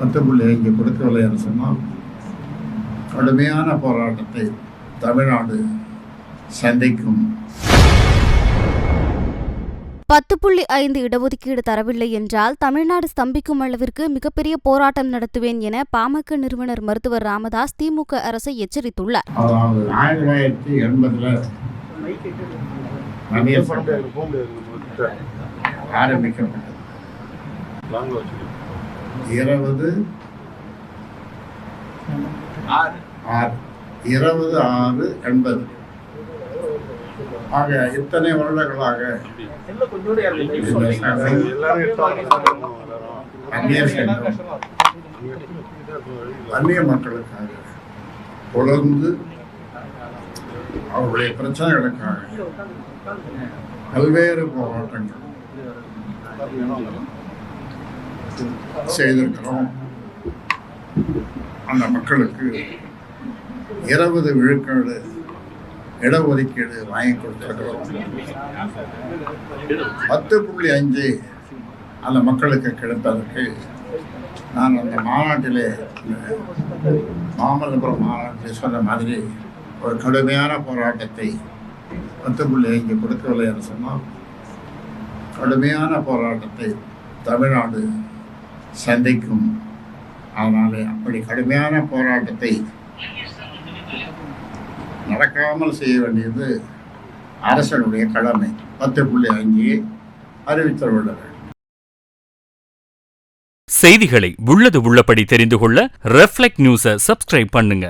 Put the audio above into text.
10.5 கொடுக்கவில்லை சொன்னால் கடுமையான போராட்டத்தை தமிழ்நாடு சந்திக்கும். 10.5 இடஒதுக்கீடு தரவில்லை என்றால் தமிழ்நாடு ஸ்தம்பிக்கும் அளவிற்கு மிகப்பெரிய போராட்டம் நடத்துவேன் என பாமக நிறுவனர் மருத்துவர் ராமதாஸ் திமுக அரசை எச்சரித்துள்ளார். 1980 ஆரம்பிக்கப்பட்டது. 20/6/80 ஆக இத்தனை வருடங்களாக அந்நிய மக்களுக்காக தொடர்ந்து அவருடைய பிரச்சனைகளுக்காக பல்வேறு போராட்டங்கள் செய்திருக்கிறோம். அந்த மக்களுக்கு 20 விழுக்காடு இடஒதுக்கீடு வாங்கி கொடுத்திருக்கிறோம். 10.5 அந்த மக்களுக்கு கிடைப்பதற்கு நான் அந்த மாநாட்டிலே மாமல்லபுரம் மாநாட்டில் சொன்ன மாதிரி ஒரு கடுமையான போராட்டத்தை 10.5 கொடுக்கவில்லை என்று சொன்னால் கடுமையான போராட்டத்தை தமிழ்நாடு சந்திக்கும். அதனாலே அப்படி கடுமையான போராட்டத்தை நடக்காமல் செய்ய வேண்டியது அரசனுடைய கடமை. 10.5 அறிவித்துள்ளனர். செய்திகளை உள்ளது உள்ளபடி தெரிந்து கொள்ள ரெஃப்ளெக்ட் நியூஸை சப்ஸ்கிரைப் பண்ணுங்க.